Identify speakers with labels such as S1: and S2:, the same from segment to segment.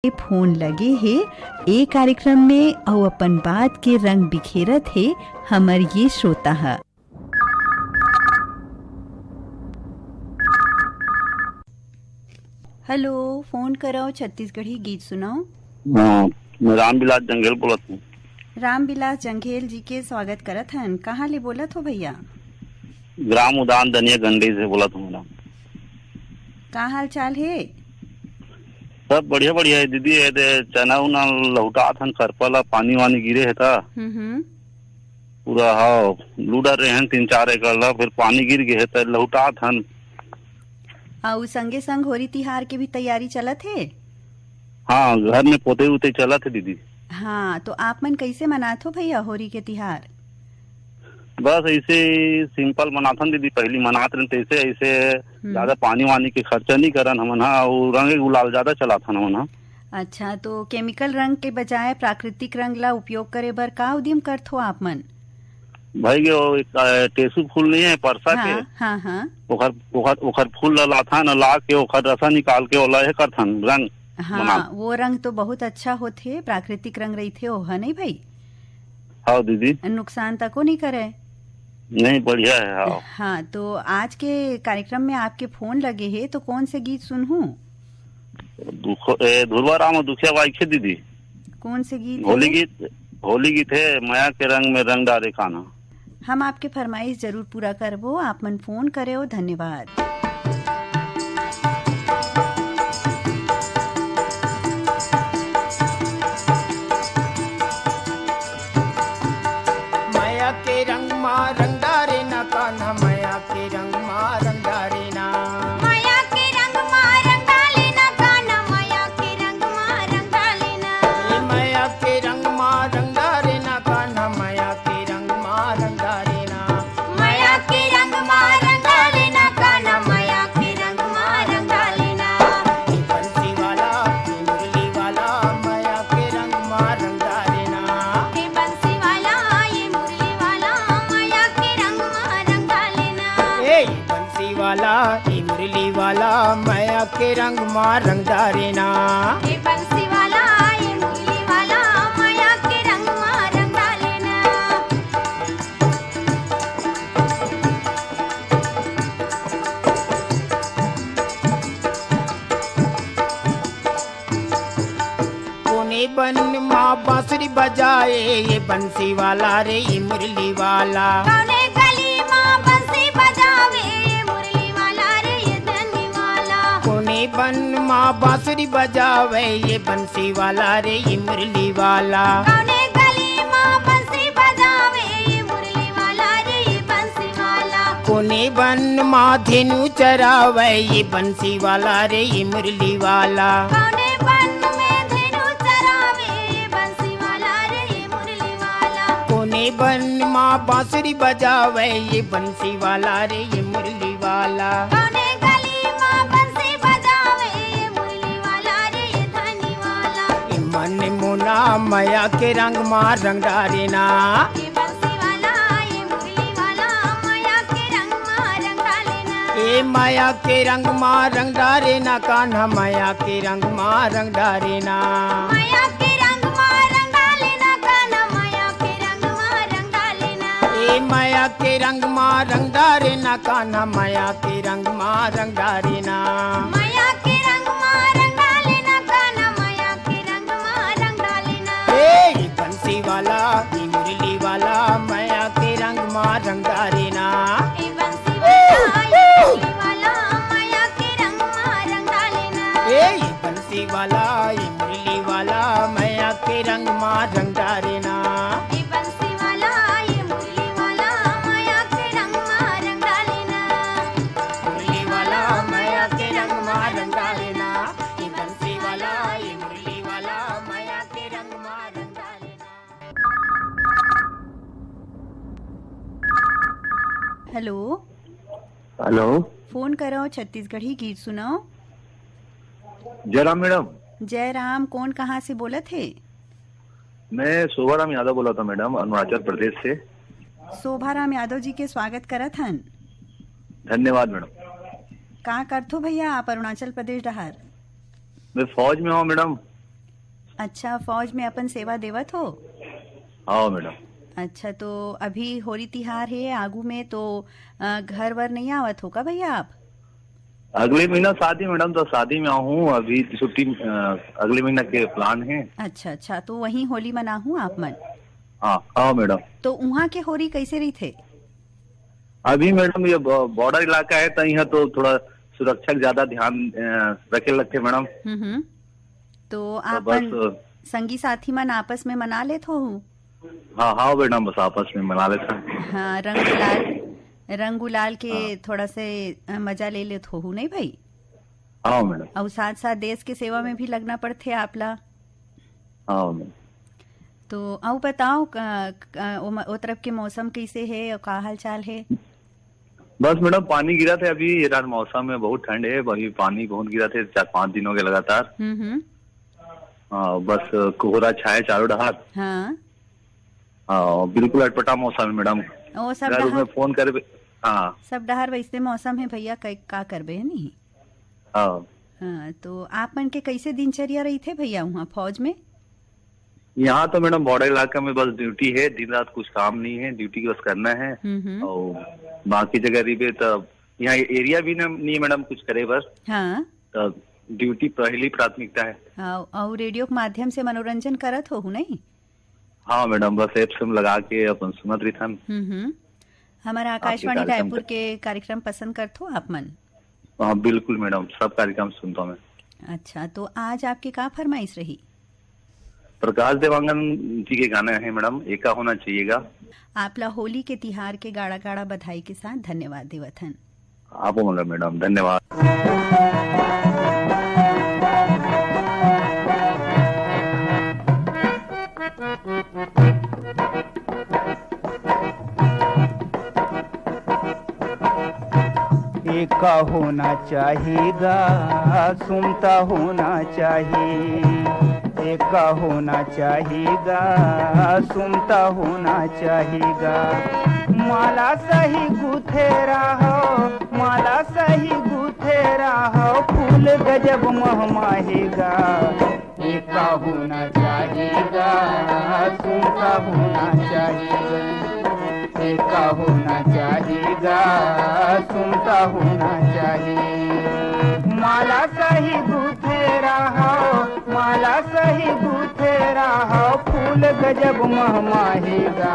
S1: Phone लगे हे ए कार्यक्रम में अउ अपन बात के रंग बिखेरत हे हमर ये श्रोता है। हेलो, फोन कराओ, छत्तीसगढ़ी गीत सुनाओ।
S2: मैं रामविलास जंगेल बोलत हूँ।
S1: रामविलास जंगेल जी के स्वागत करत हन। कहाँ ले बोलत हो भैया?
S2: ग्राम उदान दनिया गंडी से बोलत हूँ मैडम।
S1: का हाल चाल है?
S2: सब बढ़िया बढ़िया है दीदी। है दे चना उना लौटा थन करपला पानी वानी गिरे है था पूरा। हाँ, लूडा रहे हैं 3-4 एकड़ ला, फिर पानी गिर गए है तो लौटा थन।
S1: और संगे संग होरी तिहार के भी तैयारी चलत है।
S2: हाँ, घर में पोते उते चलत है दीदी।
S1: हाँ, तो आप मन कैसे मनात हो भैया होरी के तिहार?
S2: बस ऐसे सिंपल मनाथन दीदी। पहली मनात रहे ऐसे ऐसे ज्यादा पानी वानी के खर्चा नहीं करन हमन। हाँ, और रंग गुलाल ज्यादा चलाथन हमन। हाँ,
S1: अच्छा, तो केमिकल रंग के बजाय प्राकृतिक रंग ला उपयोग करे बर का उद्यम करत हो आप मन?
S2: भाई एक टेसू फूल नहीं है परसा के।
S1: हाँ हाँ,
S2: ओखर फूल ला लाथन, ला के ओखर रसा निकाल के ओला है करथन रंग।
S1: हाँ, वो रंग तो बहुत अच्छा होथे, प्राकृतिक रंग रही थे ओह नहीं भाई?
S2: हाँ दीदी,
S1: नुकसान तको नहीं करे।
S2: नहीं, बढ़िया है। हाँ,
S1: हाँ, तो आज के कार्यक्रम में आपके फोन लगे है तो कौन से गीत सुनूं?
S2: धुरवा राम और दुखिया बाई खे दीदी।
S1: कौन से गीत?
S2: होली गीत है, माया के रंग में रंग डारे काना।
S1: हम आपके फरमाइश जरूर पूरा करबो। आप मन फोन करे हो, धन्यवाद।
S3: माया के रंग मा रंग डारे ना कान्हा, माया के रंग मा रंग डारे ना।
S4: माया के रंग मा रंग डाले ना कान्हा, माया के रंग मा रंग डाले ना।
S3: ये माया के रंग मा रंग डारे ना कान्हा, माया के रंग मा रंग डारे ना।
S4: माया के रंग मा रंग डाले ना कान्हा, माया के रंग मा रंग डाले ना।
S3: ये बंसी वाला, ये मुरली वाला, माया के रंग मा रंग डारे ना।
S4: हे बंसी वाला, ये मुरली वाला, माया के रंग मा रंग डाले ना।
S3: ए ये बंसी वाला, ये मुरली वाला, माया के रंग मा रंग डारे ना।
S4: हे बंसी वाला, ये मुरली वाला, माया के रंग मा रंग डाले ना।
S3: कोने बन माँ बांसुरी बजाए, ये बंसी वाला रे ये मुरली वाला।
S4: कौने गली माँ बंसी बजावे, ये मुरली वाला रे ये धनी वाला।
S3: कोने बन माँ बांसुरी बजावे, ये बंसी वाला रे ये मुरली वाला।
S4: कौने गली माँ बंसी बजावे, ये मुरली वाला रे ये बंसी वाला।
S3: कोने बन माँ धेनु चरावे, ये बंसी वाला रे ये मुरली वाला।
S4: कौने बन में धेनु चरावे, ये बंसी वाला रे ये मुरली वाला।
S3: कोने बन माँ बांसुरी बजावे, ये बंसी वाला रे ये मुरली वाला।
S4: कौने गली माँ बंसी बजावे, ये मुरली वाला रे ये धनी वाला।
S3: ये मन मोना माया के रंग माँ रंग डारे ना।
S4: ये बंसी वाला, ये मुरली वाला, माया के रंग मा रंग डाले ना।
S3: ए माया के रंग माँ रंग डारे ना कान्हा, माया के रंग माँ रंग डारे ना।
S4: माया के रंग मा रंग डाले ना कान्हा, माया के रंग मा रंग डाले ना।
S3: ए माया के रंग माँ रंग डारे ना कान्हा, माया के रंग माँ रंग डारे ना।
S4: माया के रंग मा रंग डाले ना कान्हा, माया के रंग मा रंग डाले ना।
S3: ए ये बंसी वाला, ये मुरली वाला, माया के रंग माँ रंग डारे ना।
S4: ए बंसी वाला, ये मुरली वाला, माया के रंग मा रंग डाले ना।
S3: ए ये बंसी वाला, ये मुरली वाला, माया के रंग माँ रंग डारे ना।
S4: ए बंसी वाला, ये मुरली वाला, माया के रंग मा रंग डाले ना।
S3: मुरली वाला माया के रंग माँ रंग डारे ना। ये बंसी वाला, ये मुरली वाला, माया के रंग माँ रंग डारे ना।
S1: हेलो,
S2: हेलो,
S1: फोन करो, छत्तीसगढ़ी गीत सुनाओ।
S2: जयराम मैडम।
S1: जय राम, कौन कहाँ से बोलत है?
S2: मैं शोभाराम यादव बोला था मैडम, अरुणाचल प्रदेश से।
S1: शोभाराम यादव जी के स्वागत करत हन।
S2: धन्यवाद मैडम।
S1: का करथो भैया आप अरुणाचल प्रदेश डहर?
S2: मैं फौज में हूँ मैडम।
S1: अच्छा, फौज में अपन सेवा देवत हो।
S5: हाँ मैडम।
S1: अच्छा, तो अभी होली तिहार है आगू में, तो घर वर नहीं आवत हो का भैया आप?
S5: अगले महीना शादी मैडम, तो शादी में हूँ अभी, छुट्टी अगले महीना के प्लान है।
S1: अच्छा अच्छा, तो वहीं होली मना हूँ आप मन।
S5: हाँ हाँ मैडम।
S1: तो वहाँ के होली कैसे रही थे?
S5: अभी मैडम ये बॉर्डर इलाका है, तो यहाँ तो थोड़ा सुरक्षा का ज्यादा ध्यान रखे लगते मैडम।
S1: तो आप
S5: बस
S1: संगी साथी मन आपस में मना लेत हो?
S5: हाँ हाँ मैडम, बस आपस में मना लेते हैं।
S1: हाँ, रंग गुलाल के थोड़ा से मजा ले लेत हो नहीं भाई?
S5: हाँ मैडम।
S1: और साथ साथ देश के सेवा में भी लगना पड़ते आपला।
S5: हाँ मैडम।
S1: तो आओ बताओ ओ तरफ के मौसम कैसे है और का हाल चाल है?
S5: बस मैडम पानी गिरा था अभी, ये रात मौसम में बहुत ठंड है, अभी पानी बहुत गिरा थे 4-5 दिनों के लगातार। हाँ, बस कोहरा छाया चारों डहार।
S1: हाँ
S5: हाँ, बिल्कुल अटपटा मौसम है मैडम।
S1: ओ सब
S5: घर में
S1: डहार,
S5: फोन कर। हाँ
S1: सब डहार वैसे मौसम है भैया, का करबे है नहीं।
S5: हाँ।
S1: हाँ, तो आप मन के कैसे दिनचर्या रही थे भैया वहाँ फौज में?
S5: यहाँ तो मैडम बॉर्डर इलाका में बस ड्यूटी है, दिन रात कुछ काम नहीं है, ड्यूटी बस करना है। और बाकी जगह रिबे तो यहाँ एरिया भी नहीं है मैडम कुछ करे, बस
S1: हाँ,
S5: तो ड्यूटी पहली प्राथमिकता है।
S1: और रेडियो के माध्यम से मनोरंजन करत हो नहीं?
S5: हाँ मैडम, बस एप से लगा के अपन सुनत रही था।
S1: हमारा आकाशवाणी रायपुर के कार्यक्रम पसंद करते हो आप मन?
S5: हाँ बिल्कुल मैडम, सब कार्यक्रम सुनता हूँ मैं।
S1: अच्छा, तो आज आपकी का फरमाइश रही?
S5: प्रकाश देवांगन जी के गाने हैं मैडम, एका होना चाहिएगा।
S1: आपला होली के तिहार के गाड़ा गाड़ा बधाई के साथ धन्यवाद देवथन।
S5: आप मैडम धन्यवाद।
S6: एका होना चाहिएगा, सुनता होना चाहिए। एका होना चाहिएगा, सुनता होना चाहिएगा। माला सही गुथेरा हो, माला सही गुथेरा हो, फूल गजब महमाहेगा। एका होना चाहिएगा, सुनता होना चाहिएगा। एका होना चाहिएगा, सुनता होना चाहिए। माला सही गुथेरा हो, माला सही गुथेरा हो, फूल गजब महमाहेगा।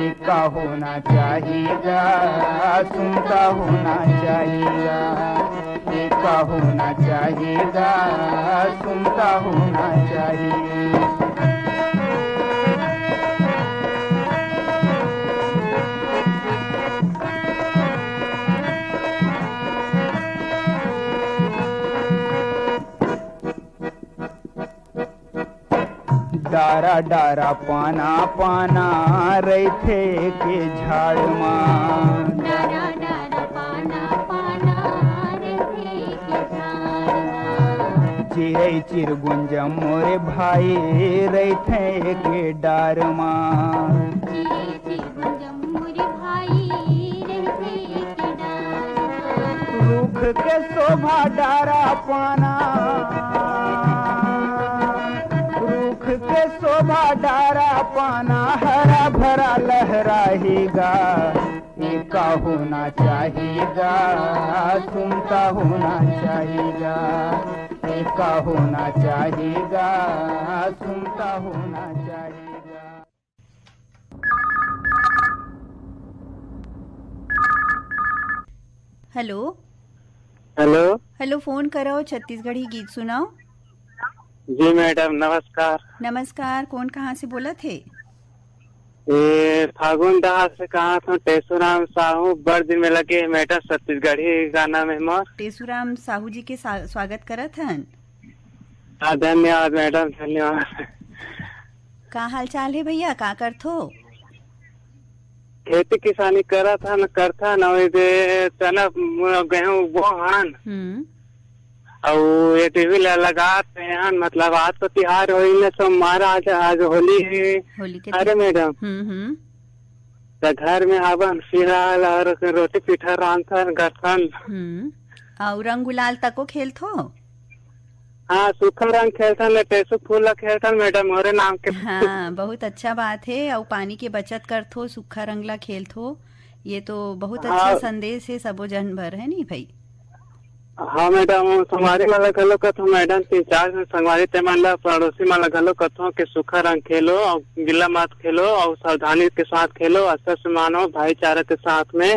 S6: एका होना चाहिएगा, सुनता होना चाहिएगा। एका होना चाहिएगा, सुनता होना चाहिए। डारा डारा पाना पाना रैथे के झाड़ मां।
S4: डारा डारा पाना पाना रैथे के झाड़ मां।
S6: चिरै चिरगुंज मोरे भाई रैथे के डार मां।
S4: चिरै चिरगुंज मोरे भाई रैथे के डार मां।
S6: रुख के शोभा डारा पाना, के शोभा डारा पाना, हरा भरा लहराएगा। एका होना चाहिएगा, सुनता होना चाहिएगा। एका होना चाहिएगा, सुनता होना चाहिएगा।
S1: Hello
S7: hello.
S1: हेलो, फोन करो, छत्तीसगढ़ी गीत सुनाओ।
S7: जी मैडम नमस्कार।
S1: नमस्कार, कौन कहाँ से बोला थे?
S7: ये फागुन दहा से कहा था, टेसुराम साहू बड़ दिन में लगे मैडम, छत्तीसगढ़ी गाना में मोर।
S1: टेसुराम साहू जी के स्वागत करत हन।
S7: धन्यवाद मैडम, धन्यवाद।
S1: का हाल चाल है भैया, का करथो?
S7: खेती किसानी करा था न करता न, चना गेहूँ वो हन और ये टीवी लगाते हैं। मतलब आज तो तिहार हो न, तो महाराज आज होली
S1: के।
S7: अरे मैडम तो घर में हवन फिलहाल और रोटी पीठा रांधन गठन
S1: और रंग गुलाल तको खेलथो?
S7: हाँ सूखा रंग खेलथन ले टेसुक फूल ला खेलथन मैडम मोरे नाम के।
S1: हाँ बहुत अच्छा बात है। और पानी के बचत करथो, सूखा रंग ला खेलथो, ये तो बहुत अच्छा
S7: हाँ।
S1: संदेश है सबो जन भर, है नहीं भाई?
S7: हाँ मैडम संगवारी वाला घलो कथो मैडम 3-4 जन संगवारी ते मन ला पड़ोसी मन ला घलो कथो कि सूखा रंग खेलो और गिला मत खेलो और सावधानी के साथ खेलो, अच्छा से मानो भाईचारा के साथ में।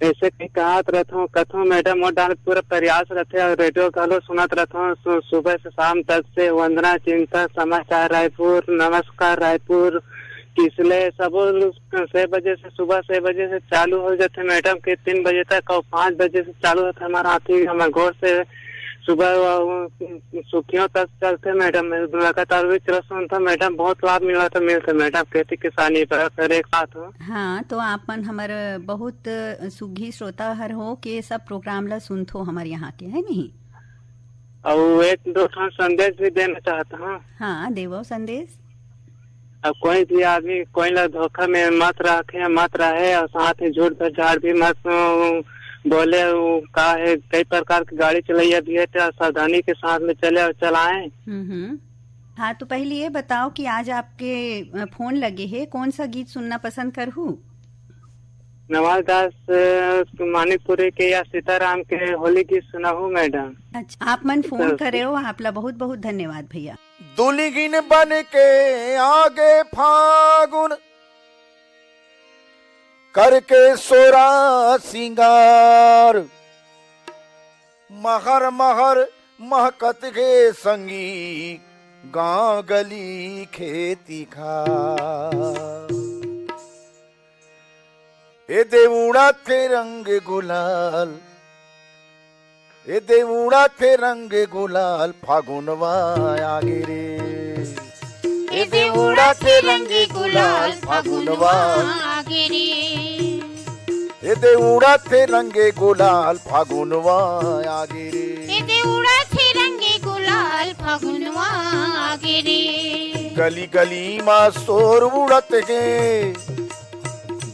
S7: ऐसे कहीं कहत रहता कथो मैडम मोर डाल पूरा प्रयास रहते और रेडियो घलो सुनत रहता सुबह से शाम तक से वंदना चिंता समाचार रायपुर, नमस्कार रायपुर, किसले सब 6 बजे से सुबह 6 बजे से चालू हो जाते मैडम के 3 बजे तक और 5 बजे से चालू होता हमारा हाथी हमारे घोर से सुबह सुखियों तक चलते मैडम। लगातार भी सुनता मैडम, बहुत लाभ मिलता मैडम खेती किसानी पर फिर एक साथ हो।
S1: हाँ तो आपन हमार बहुत सुघी श्रोता हर हो के सब प्रोग्राम ला सुनथो हमारे यहाँ के, है नहीं?
S7: और 1-2 संदेश भी देना चाहता हूँ।
S1: हाँ देवो संदेश।
S7: अब कोई भी आदमी कोई ला धोखा में मत रखे मत रहे और साथ ही झूठ झाड़ भी मत बोले। का है कई प्रकार की गाड़ी चलाइए भी है तो सावधानी के साथ में चले और चलाएं।
S1: हाँ तो पहले ये बताओ कि आज आपके फोन लगे है, कौन सा गीत सुनना पसंद करहू?
S7: नवाज दास मानिकपुरी के या सीताराम के होली गीत सुनाहू मैडम।
S1: अच्छा आप मन फोन करे हो, आपला बहुत बहुत धन्यवाद भैया।
S8: दुलिगिन बन के आगे फागुन करके सोरा सिंगार, महर महर महकत के संगी गांव गली खेती खार। ए देवुड़ा थे रंग गुलाल, ए देवुड़ा थे रंग गुलाल, फागुनवा आगे रे। ए देवुड़ा थे रंग गुलाल, फागुनवा आगे रे। ए देवुड़ा थे रंग गुलाल, फागुनवा आगे रे।
S4: ए देवुड़ा थे रंग गुलाल, फागुनवा आगे रे।
S8: गली गली माँ शोर उड़त गे,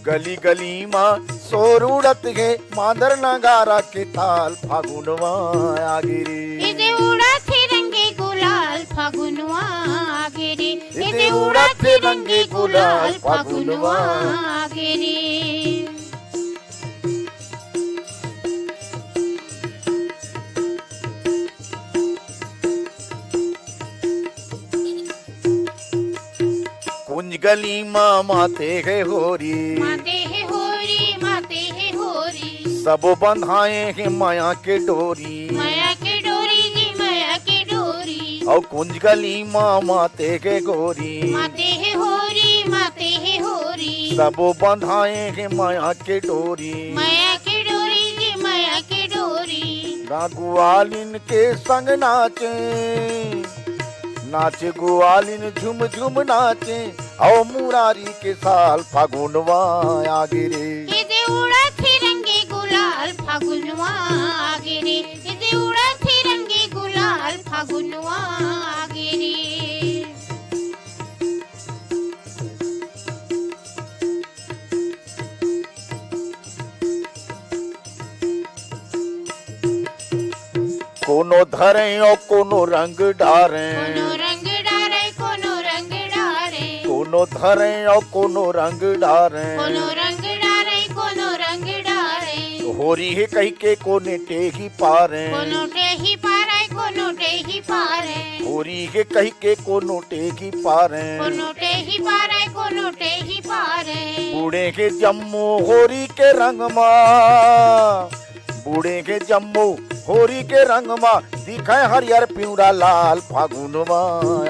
S8: गली गली माँ शोर उड़त गे, मादर नगारा के ताल, फागुनवा आगे रे।
S4: ए देवुड़ा थे रंग गुलाल, फागुनवा आगे रे।
S8: ए देवुड़ा थे रंग गुलाल, फागुनवा
S4: आगे रे।
S8: कुंज गली माँ माते है होरी,
S4: माते है होरी, माते है होरी।
S8: सब बंधाए है माया के डोरी,
S4: माया के डोरी जी, माया के डोरी।
S8: और कुंज गली माँ माते के गोरी,
S4: माते है होरी, माते है होरी।
S8: सब बंधाए है माया के डोरी,
S4: माया के डोरी जी, माया के डोरी।
S8: गुआलिन के संग नाचे, नाचे गुआलिन झुम झुम नाचे, और मुरारी के साल फागुनवा आगे रे।
S4: ए देवुड़ा थे रंगे गुलाल, फागुनवा आगे रे। ए देवुड़ा थे रंगे गुलाल, फागुनवा आगे रे।
S8: कोनो धरे और कोनो रंग डारे,
S4: कोनो रंग डारे, कोनो रंग डारे।
S8: कोनो धरे और कोनो रंग डारे,
S4: कोनो रंग डारे, कोनो रंग डारे।
S8: होरी है कही के कोने टेही पारे,
S4: कोनो टेही पारे, कोनो टेही पारे।
S8: होरी है कही के कोनो टेही पारे,
S4: कोनो टेही पारे, कोनो टेही पारे।
S8: बूढ़े के जम्मू होरी के रंग मा, बूढ़े के जम्मू होरी के रंग मा, दिखाए हरियर पिवड़ा लाल, फागुनवा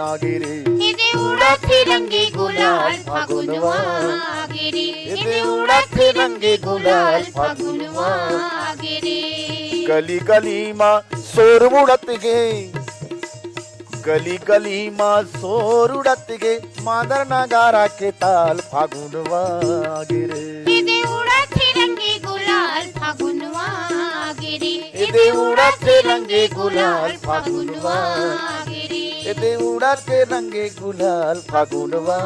S8: आगे रे।
S4: ए देवुड़ा थे रंगे गुलाल, फागुनवा आगे रे। ए देवुड़ा थे रंगे गुलाल, फागुनवा आगे रे।
S8: गली गली माँ शोर उड़त गे, गली गली माँ शोर उड़त गे, मादर नगारा के ताल, फागुनवा आगे रे।
S4: ए देवुड़ा थे रंगे गुलाल, फागुनवा आगे रे।
S8: ए देवुड़ा थे रंगे गुलाल, फागुनवा
S4: आगे रे।
S8: ए देवुड़ा थे रंगे गुलाल, फागुनवा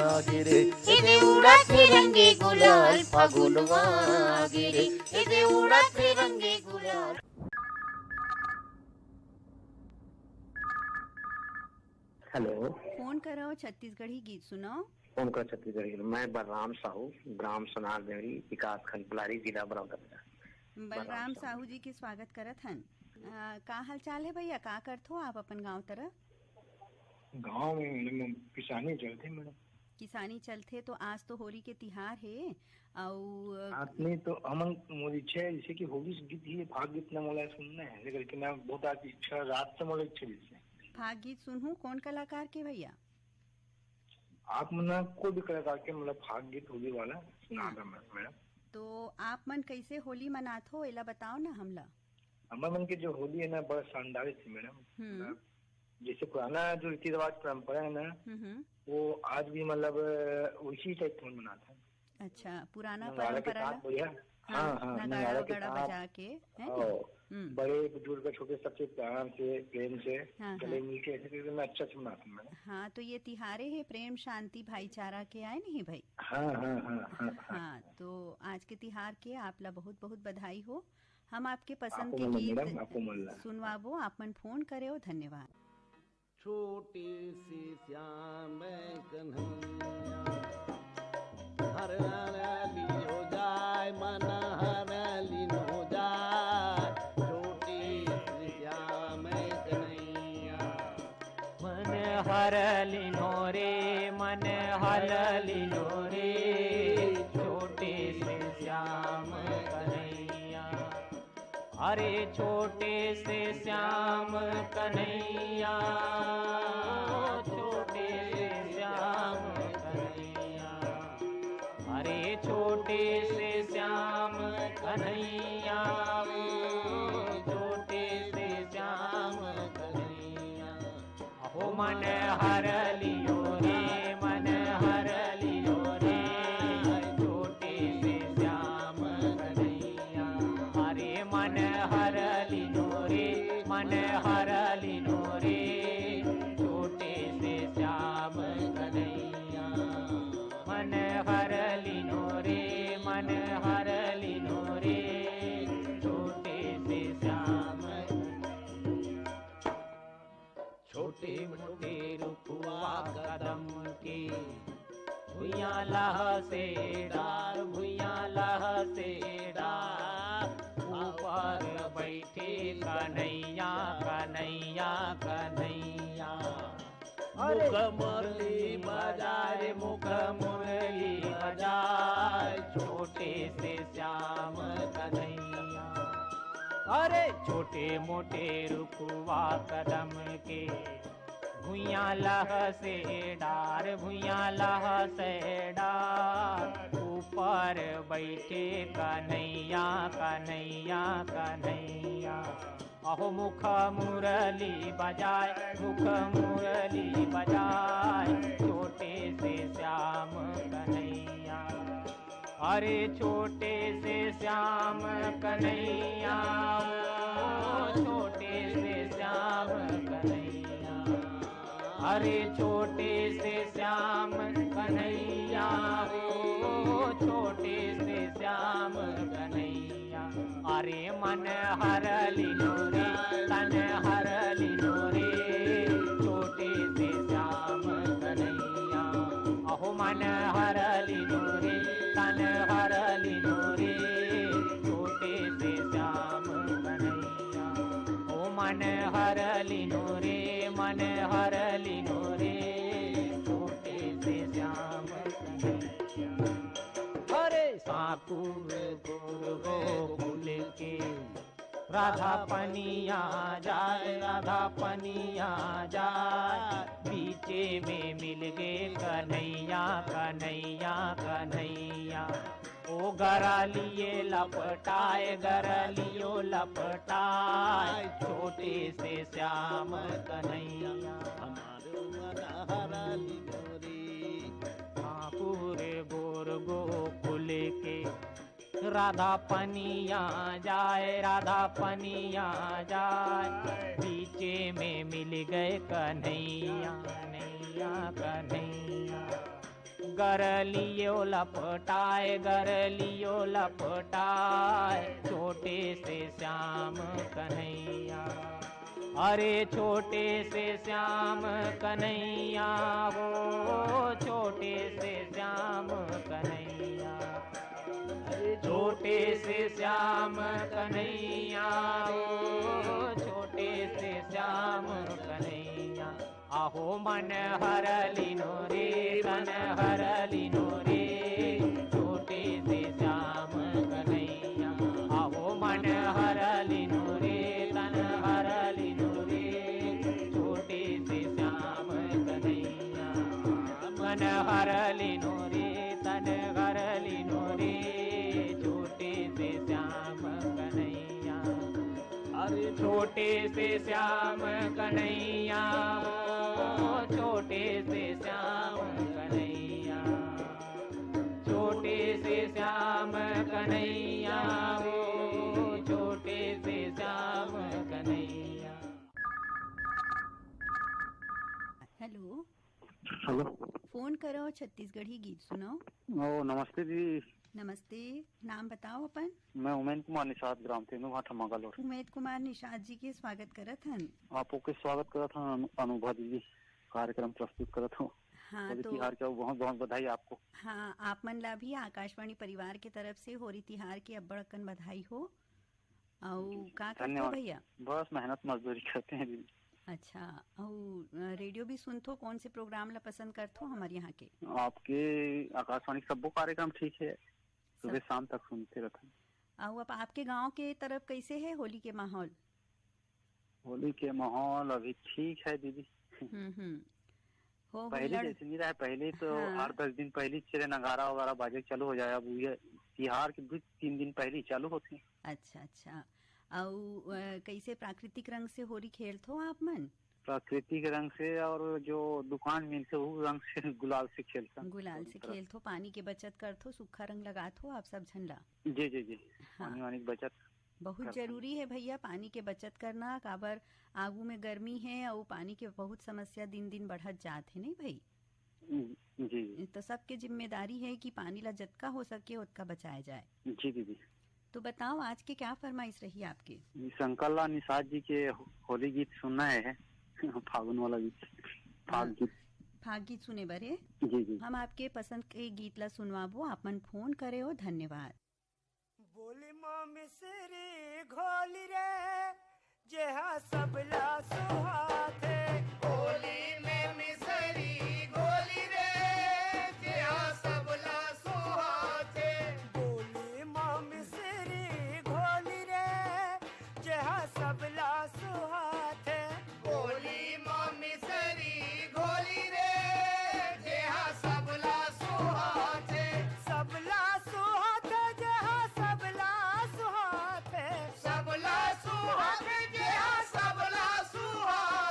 S8: आगे रे।
S4: ए देवुड़ा थे रंगे गुलाल, फागुनवा आगे रे। ए देवुड़ा थे रंगे गुलाल।
S9: हेलो,
S1: फोन करो छत्तीसगढ़ी गीत सुनाओ।
S9: फोन कर छत्तीसगढ़। मैं बलराम साहू, ग्राम सोनार देवरी, विकास खंड बुलारी, जिला बलौदाबाजार।
S1: बलराम साहू जी के स्वागत करत हन। का हाल चाल है भैया, का करत हो आप अपन गांव तरफ?
S10: गांव में किसानी चलते मैडम।
S1: किसानी चलते तो आज तो होली के तिहार है और
S10: आपने तो अमन मोरी इच्छा है जैसे कि होली गीत ही भाग गीत न मोला सुनना है, लेकिन मैं बहुत आज इच्छा रात से मोला इच्छा जिससे
S1: भाग गीत सुनूं। कौन कलाकार के भैया?
S10: आप मना कोई भी कलाकार के मतलब भाग गीत होली वाला सुना दो मैडम।
S1: तो आप मन कैसे होली मनात हो एला बताओ ना हमला।
S10: हमारे मन की जो होली है ना बड़ा शानदार थी मैडम। जैसे पुराना जो रीति रिवाज परंपरा है ना वो आज भी मतलब उसी टाइप में मनाता है।
S1: अच्छा, पुराना परंपरा
S10: नगाड़ा
S1: गड़ा बजा के
S10: बड़े बुजुर्ग छोटे सबसे प्यार से प्रेम से गले मिलके ऐसे करके मैं अच्छा से मनाता हूँ।
S1: हाँ, तो ये तिहारे है प्रेम शांति भाईचारा के आए नहीं भाई? हाँ, तो आज के तिहार के आपला बहुत बहुत बधाई हो। हम आपके पसंद के गीत सुनवाबो, आप मन फोन करे हो। धन्यवाद।
S11: छोटे से श्याम कन्हैया हरली हो जाए मन हरली हो जाए, छोटे से श्याम कन्हैया
S6: मन हरली नो रे मन हरली नो रे, छोटे से श्याम कन्हैया। अरे छोटे से श्याम कन्हैया, छोटे से श्याम कन्हैया। अरे छोटे से श्याम कन्हैया, छोटे से श्याम कन्हैया। हो मन हरलियो रे मन हरलियो रे, छोटे से श्याम कन्हैया। अरे मन हरलियो रे मन हरलियो रे, छोटे से श्याम कन्हैया। मन हरलियो रे मन हरलियो रे, छोटे से श्याम। छोटे मोटे रुखवा कदम के भुइया लह से डार, भुइया लह से डार। ऊपर बैठे कन्हैया कन्हैया कन्हैया। मुख मुरली बजाए मुख मुरली बजाए, छोटे से श्याम कन्हैया। अरे छोटे मोटे रुखवा कदम के भुइया लह से डार, भुइया लह से डार। ऊपर बैठे कन्हैया कन्हैया कन्हैया। अहो मुख मुरली बजाए मुख मुरली बजाए, छोटे से श्याम कन्हैया। अरे छोटे से श्याम कन्हैया, छोटे से श्याम कन्हैया। अरे छोटे से श्याम कन्हैया, छोटे से श्याम कन्हैया। अरे मन हरलियो रे तन हरलियो रे, छोटे से श्याम कन्हैया। अहो मन हरलियो रे तन हरलियो रे, छोटे से श्याम कन्हैया। ओ मन हरलियो रे मन हरलियो रे, छोटे से श्याम कन्हैया। अरे साकुर गोकुल के राधा पनिया जाए राधा पनिया जाए, बीचे में मिल गए कन्हैया कन्हैया कन्हैया। ओ गरालिए लपटाए गरालियो लपटाए, छोटे से श्याम कन्हैया। हमारे मन हरलियो रे पूरे गोर गोकुल के राधा पनिया जाए राधा पनिया जाए, बीचे में मिल गए कन्हैया कन्हैया कन्हैया। गरलियो लपटाए गरलियो लपटाए, छोटे से श्याम कन्हैया। अरे छोटे से श्याम कन्हैया वो छोटे से श्याम कन्हैया, छोटे से श्याम कन्हैया वो छोटे से श्याम कन्हैया। आहो मन हर लीनो रे तन हर लीनो रे छोटे से श्याम कन्हैया। आहो मन हर लीनो रे तन हर लीनो रे छोटे से श्याम कन्हैया। मन हर लीनो रे तन हर लीनो रे छोटे से श्याम कन्हैया। अरे छोटे से श्याम कन्हैया छोटे से श्याम कन्हैया, छोटे से श्याम कन्हैया वो छोटे से Shyam Kanhaiya.
S1: Hello
S12: hello,
S1: phone करो छत्तीसगढ़ी गीत सुनाओ।
S12: ओ नमस्ते दीदी।
S1: नमस्ते, नाम बताओ अपन।
S12: मैं उमेद कुमार निषाद ग्राम तेनुघाटा मंगलौर।
S1: उमेद कुमार निषाद जी के स्वागत करत हन।
S12: आपको के स्वागत करत हन अनुभा दीदी, कार्यक्रम प्रस्तुत करत हूँ।
S1: हाँ तो
S12: तिहार के बहुत बहुत बधाई आपको।
S1: हाँ, आप मन ला भी आकाशवाणी परिवार के तरफ से होरी तिहार के अब्बड़कन बधाई हो। और का करते हो भैया?
S12: बस मेहनत मजदूरी करते हैं दीदी।
S1: अच्छा, और रेडियो भी सुनते हो? कौन से प्रोग्राम ला पसंद करते हो हमारे यहाँ के?
S12: आपके आकाशवाणी सब कार्यक्रम ठीक है, सुबह शाम तक सुनते रहते हैं।
S1: और अब आपके गांव के तरफ कैसे है होली के माहौल?
S12: होली के माहौल अभी ठीक है दीदी।
S1: हो
S12: पहले जैसे नहीं रहा, पहले तो 8-10 दिन पहले चले नगारा वगारा बाजे चालू हो जाए। अब ये तिहार के भी 3 दिन पहले चालू होते हैं।
S1: अच्छा अच्छा, और कैसे प्राकृतिक रंग से होली खेलते हो आप मन?
S12: प्राकृतिक रंग से, और जो दुकान मिलते वो रंग से गुलाल से खेलता।
S1: गुलाल से खेलते हो, पानी के बचत करते हो, सूखा रंग लगाते हो आप सब झंडा?
S12: जी जी जी, पानी वानी की बचत
S1: बहुत जरूरी है भैया, पानी के बचत करना। काबर आगू में गर्मी है और पानी के बहुत समस्या दिन दिन बढ़त जात है, नहीं भाई?
S12: जी,
S1: तो सबके जिम्मेदारी है कि पानी ला जतका हो सके उतना बचाया जाए।
S12: जी दीदी।
S1: तो बताओ आज के क्या फरमाइश रही आपकी?
S12: शंकर निषाद जी के होली गीत सुनना है, फागुन वाला गीत,
S1: फाग गीत सुने बरे।
S12: जी जी,
S1: हम आपके पसंद के गीत ला सुनवाबो, आप मन फोन करे हो। धन्यवाद।
S13: बोली माँ मिसरी घोली रे जेहा सबला सुहाथे, होली में मिसरी घोली रे जेहा सबला सुहाथे। बोली माँ मिसरी घोली रे जेहा सबला सुहाथे, बोली माँ मिसरी घोली रे जेहा सबला सुहाथे। सबला सुहाथे जेहा सबला सुहाथे, सबला सुहाथे जेहा सबला सुहाथे।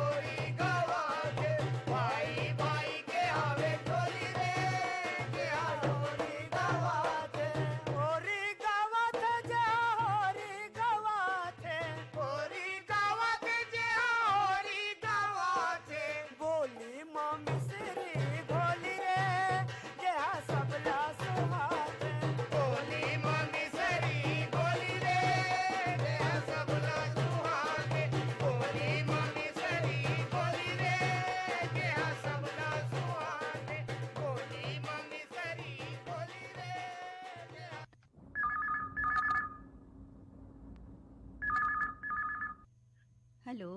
S13: होरी गवाथे भाई भाई के आवे टोली रे के होरी गवाथे जे होरी गवाथे जे होरी गवाथे बोली माँ मिसरी घोली रे जे सबला सुहाते बोली माँ मिसरी घोली रे जे सबला सुहाते बोली माँ मिसरी घोली रे जे सबला सुहाते बोली माँ मिसरी घोली रे
S1: हेलो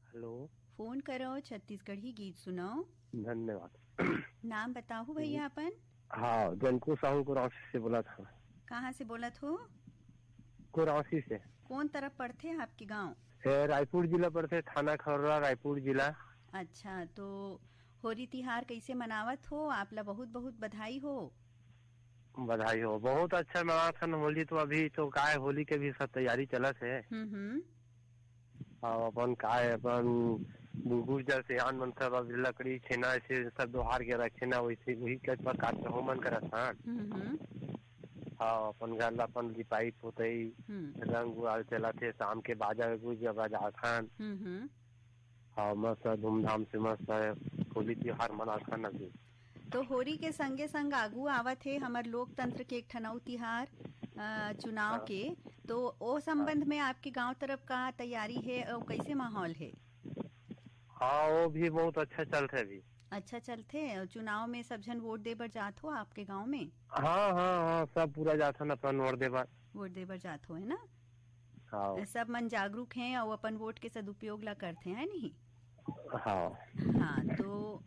S14: हेलो,
S1: फोन करो छत्तीसगढ़ी गीत सुनाओ।
S14: धन्यवाद।
S1: नाम बताओ भैया अपन।
S14: हाँ, जनको साहू कुरासी से बोला था।
S1: कहाँ से बोलत हो?
S14: कुरासी से।
S1: कौन तरफ पड़ते हैं आपके गांव?
S14: रायपुर जिला पड़ते, थाना खरौरा, रायपुर जिला।
S1: अच्छा, तो होली तिहार कैसे मनावत हो? आपला बहुत बहुत बधाई हो।
S14: बधाई हो। बहुत अच्छा मनाथन होली। तो अभी तो काय होली के भी सब तैयारी चलत है। अपन काय अपन गुर्जर से आन मन सब अब लकड़ी छेना ऐसे सब दोहार के रखेना वैसे वही के प्रकार से हो मन करत हन। हाँ, अपन घर अपन लिपाई पोतई रंग गुलाल चलत है। शाम के बाजा गुजा बजाथन। हाँ, मस्त धूमधाम से मस्त होली त्योहार मनाथन अभी।
S1: तो होली के संगे संग आगू आवत है हमार लोकतंत्र के एक ठनऊ तिहार चुनाव के। तो ओ संबंध में आपके गांव तरफ का तैयारी है और कैसे माहौल है?
S14: हाँ, वो भी बहुत अच्छा चलते अभी।
S1: अच्छा चलते हैं। चुनाव में सब जन वोट देबर जात हो आपके गांव में?
S14: हाँ हाँ हाँ, सब पूरा जाथन अपन वोट देबर जात हो, है ना? हाँ।
S1: सब मन जागरूक हैं और अपन वोट के सदुपयोग ला करते हैं, नहीं?
S14: हाँ
S1: हाँ, तो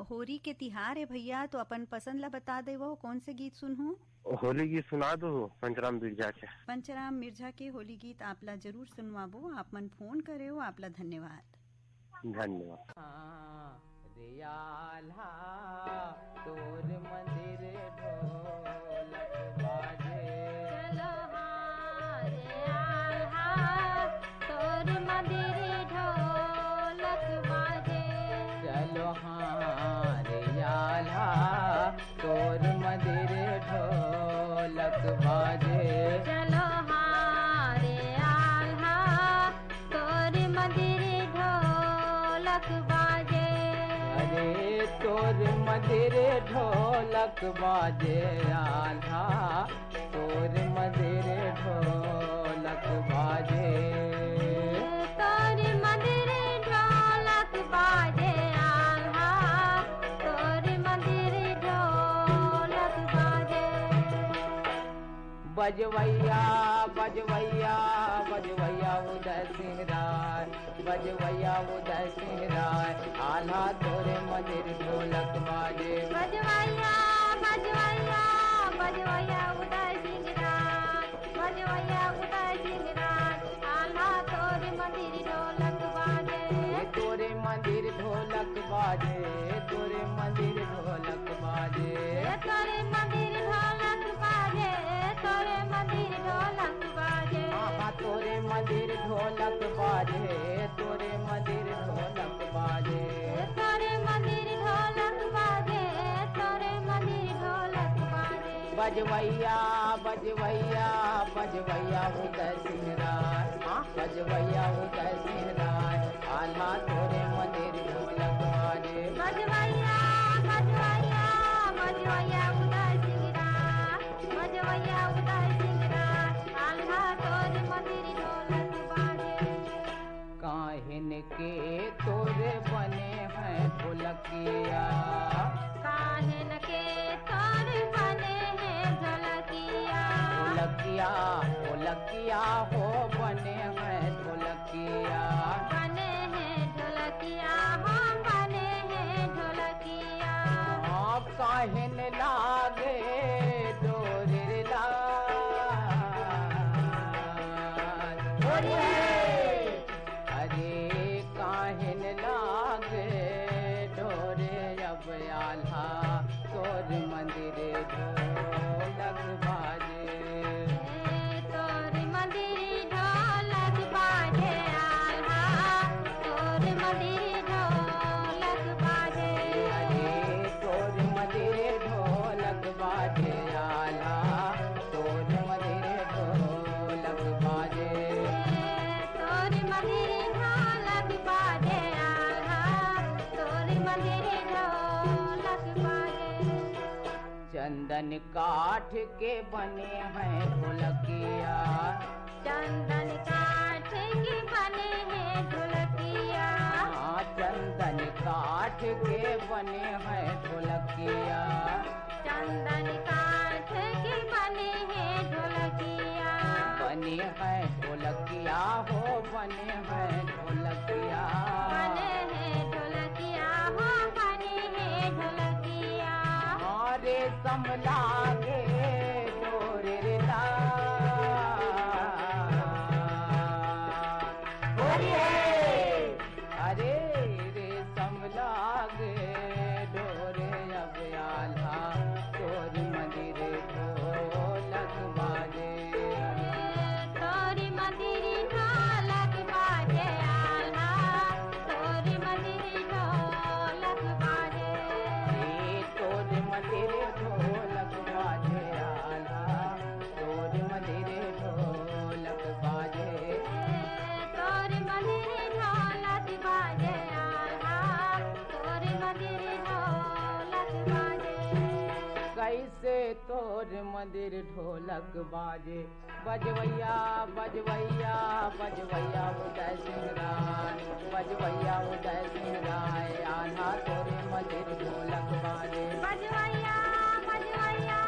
S1: होली के तिहार है भैया, तो अपन पसंद ला बता दे वो कौन से गीत सुनूं?
S14: होली गीत सुना दो पंचराम मिर्जा के।
S1: पंचराम मिर्जा के होली गीत आपला जरूर सुनवाबो। आप मन फोन करे हो, आपला धन्यवाद।
S14: धन्यवाद।
S6: रियाला तोर मंदिर ढोलक बाजे
S4: चलो हाँ रियाला तोर मंदिर ढोलक बाजे
S6: चलो हाँ रियाला तोर मंदिर ढोलक बाजे
S4: चलो हाँ रियाला तोर मंदिर ढोलक बाजे
S6: अरे तोर मंदिर ढोलक बाजे आल्हा तोर मंदिर ढोलक बाजे
S4: तोर मंदिर ढोलक बाजे आल्हा तोर मंदिर ढोलक बाजे
S6: बजवैया बजवैया बजवैया उदय सिंह राय बजवैया उदय सिंह राय आल्हा तोरे मंदिर ढोलक बाजे
S4: बजवैया बजवैया बजवैया उदय सिंह राय बजवैया उदय सिंह राय आल्हा तोरे मंदिर ढोलक बाजे
S6: तोरे मंदिर ढोलक बाजे तोरे मंदिर ढोलक बाजे
S4: तोरे मंदिर ढोलक बाजे तोरे मंदिर ढोलक बाजे
S6: तोरे मंदिर ढोलक बाजे तोरे मंदिर ढोलक बाजे
S4: तोरे मंदिर ढोलक बाजे तोरे मंदिर ढोलक बाजे
S6: बजवैया बजवैया बजवैया उदय सिंह राय बजवैया उदय सिंह राय आल्हा तोरे मंदिर ढोलक बाजे
S4: बजवैया बजवैया बजवैया उदय सिंह राय बजवैया उदय सिंह राय आल्हा तोरे मंदिर ढोलक बाजे
S6: काहिन के तोरे बने हैं ढोलकिया
S4: काहिन के तोरे बने हैं ढोलकिया
S6: ढोलकिया ढोलकिया हो बने हैं ढोलकिया
S4: बने हैं ढोलकिया हो बने हैं ढोलकिया
S6: आप काहिन लागे डोरे लाज अरे काहिन लागे डोरे अब आल्हा तोर मंदिर ढोलक बाजे
S4: तोर मंदिर ढोलक बाजे आल्हा मंदिर ढोलक बाजे।
S6: चंदन काठ के बने हैं ढोलकिया,
S4: चंदन काठ के बने हैं ढोलकिया,
S6: चंदन काठ के बने हैं ढोलकिया,
S4: चंदन काठ के बने हैं ढोलकिया,
S6: बने हैं ढोलकिया हो बने हैं ढोलकिया,
S4: बने हैं ढोलकिया हो बने हैं ढोलकिया।
S6: अरे समलागे डोरे रे ला, अरे रे समलागे डोरे अब आल्हा तोरी मंदिर ढोलक बाजे।
S4: तोरी मंदिर ढोलक बाजे आल्हा, तोरी मंदिर ढोलक बाजे।
S6: तोरी मंदिर ढोलक बाजे आल्हा, तोरी मंदिर ढोलक बाजे।
S4: तोरी मंदिर ढोलक बाजे आल्हा, तोरी मंदिर ढोलक बाजे।
S6: कैसे तोर मंदिर ढोलक बाजे, बजवैया बजवैया बजवैया उदय सिंह राय, बजवैया उदय सिंह राय, आल्हा तोरे मंदिर ढोलक बाजे।
S4: बजवैया बजवैया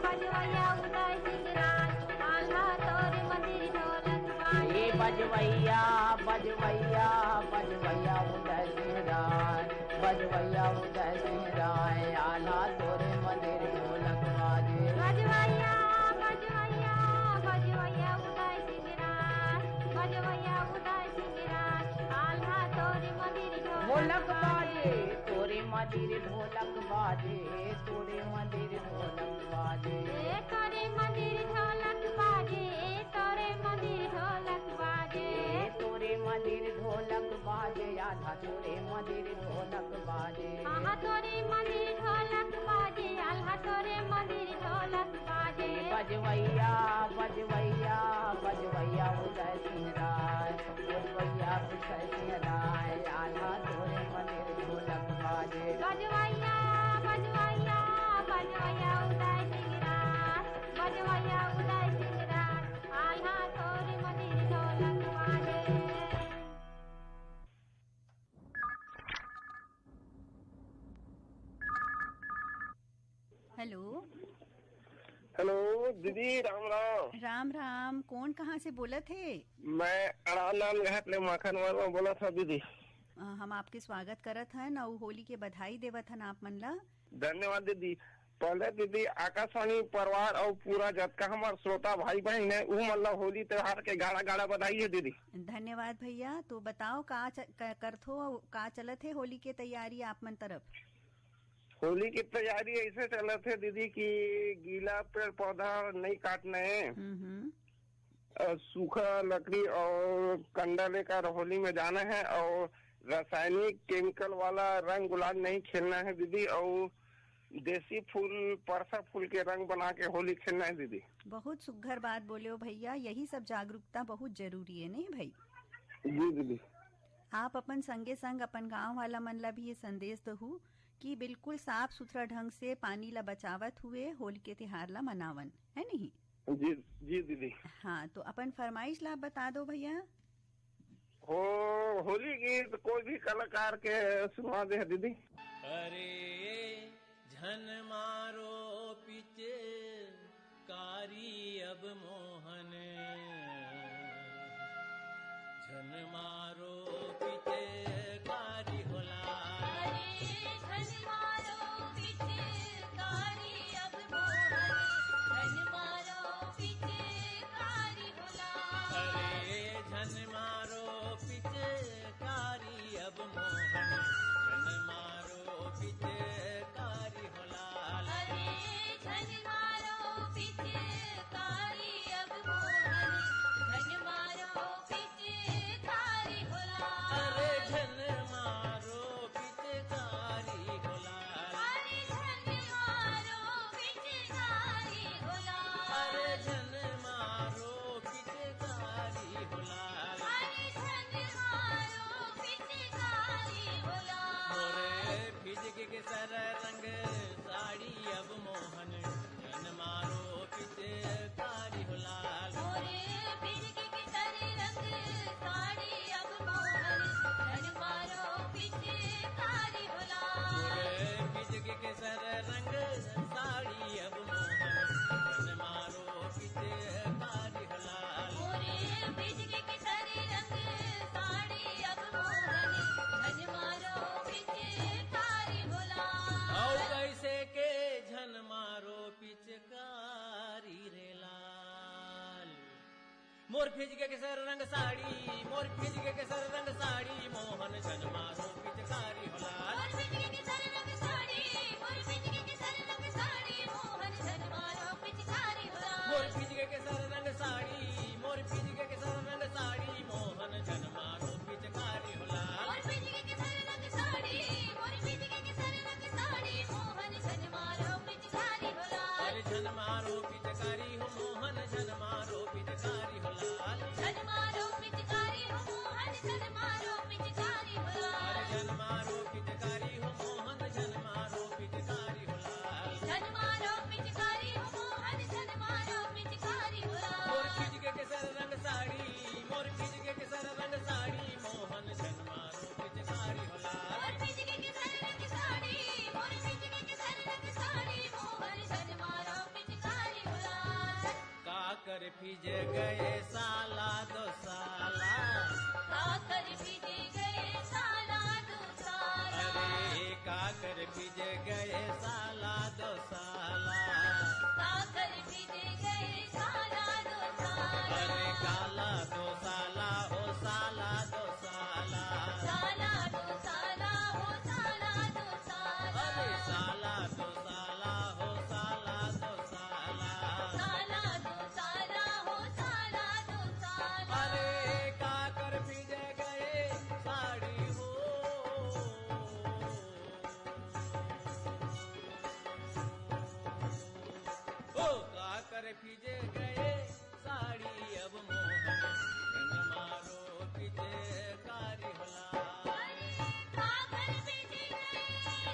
S4: बजवैया उदय सिंह राय, आल्हा तोरी मंदिर ढोलक बाजे।
S6: बजवैया बजवैया बजवैया उदय सिंह राय, बजवैया उदय सिंह राय, आल्हा तोरे मंदिर ढोलक बाजे।
S4: बजवैया बजवैया बजवैया उदय सिंह राय, बजवैया उदय सिंह राय, आल्हा तोरी मंदिर
S6: ढोलक बाजे, तोरे मंदिर ढोलक बाजे, तोरे मंदिर ढोलक बाजे।
S4: तोरे मंदिर ढोलक बाजे, तोरे मंदिर ढोलक बाजे।
S6: तोरे मंदिर ढोलक बाजे, आल्हा तोरे मंदिर ढोलक बाजे।
S4: आहा तोरे मंदिर ढोलक बाजे, आल्हा तोरे मंदिर ढोलक बाजे।
S6: बजवैया बजवैया बजवैया उदय सिंह राय, बजवैया उदय सिंह राय, आल्हा तोरे मंदिर ढोलक बाजे।
S4: बजवैया बजवैया बजवैया उदय सिंह राय, बजवैया उदय सिंह राय, आल्हा तोरे मंदिर ढोलक बाजे।
S1: हेलो
S15: हेलो दीदी, राम राम।
S1: राम राम, कौन कहाँ से बोला थे?
S15: मैं अड़ालाल घाट ले माखन वर्मा बोला था दीदी।
S1: हम आपके स्वागत करत हन और होली के बधाई देवत हन आप मन ला।
S15: धन्यवाद दीदी। पहले दीदी आकाशवाणी परिवार और पूरा जतका हमार श्रोता भाई बहन है वो मतलब होली त्योहार के गाड़ा गाड़ा बधाई है दीदी।
S1: धन्यवाद भैया। तो बताओ करथो का चलत है होली के तैयारी आप मन तरफ?
S15: होली की तैयारी ऐसे चलत है दीदी कि गीला पेड़ पौधा नहीं काटना है, सूखा लकड़ी और कंडा लेकर होली में जाना है और रासायनिक केमिकल वाला रंग गुलाल नहीं खेलना है दीदी, और देसी फूल परसा फूल के रंग बना के होली खेलना है दीदी।
S1: बहुत सुघर बात बोले हो भैया, यही सब जागरूकता बहुत जरूरी है नहीं भाई?
S15: जी दीदी।
S1: आप अपन संगे संग अपन गांव वाला मन ला भी ये संदेश दहु कि बिल्कुल साफ सुथरा ढंग से पानी ला बचावत हुए होली के त्योहार ला मनावन, है नहीं?
S15: जी जी दीदी।
S1: हाँ, तो अपन फरमाइश ला बता दो भैया।
S15: हो होली गीत कोई भी कलाकार के सुना दे दीदी।
S16: अरे झन मारो पीछे कारी अब मोहन, झन मारो पीछे कारी होला। झन मोर फिज के केसर रंग साड़ी, मोर फिज के केसर रंग साड़ी, मोहन जन मारो पिचकारी होला।
S4: मोर फिज के केसर रंग साड़ी, मोर फिज के केसर रंग साड़ी, मोहन जन मारो पिचकारी होला।
S16: मोर फिज के केसर रंग साड़ी, मोर फिज के केसर रंग साड़ी, मोहन जन मारो पिचकारी होला।
S4: मोर फिज के केसर रंग साड़ी, मोर फिज के केसर रंग साड़ी, मोहन जन मारो पिचकारी होला।
S16: अरे जन मारो पिचकारी हो मोहन जन मारो पिचकारी होला।
S4: जन मारो पिचकारी हो मोहन जन मारो पिचकारी होला।
S16: अरे जन मारो पिचकारी हो मोहन जन मारो पिचकारी होला।
S4: जन मारो पिचकारी हो मोहन जन मारो पिचकारी होला।
S16: मोर खिज के केसर रंग साड़ी, मोर खिज के केसर रंग साड़ी, मोहन जन मारो पिचकारी होला।
S4: मोर फिज के केसर रंग साड़ी, मोर फिज के केसर रंग साड़ी, मोहन जन मारो पिचकारी होला।
S16: काकर फिज गए साला दो साला,
S4: काकर फिज गए साला दो साला।
S16: अरे काकर फिज गए साला दो साला,
S4: काकर फिज गए साला दो साला।
S16: अरे काला दो साला हो साला दो साला,
S4: साला दो साला हो साला दो साला।
S16: अरे साला दो साला हो साला दो साला,
S4: साला दो साला हो साला दो साला।
S16: अरे काकर फिज गए साड़ी हो। ओ काकर फिज गए साड़ी, अब मोहन जन मारो पिचकारी होला।
S4: काकर फिज गए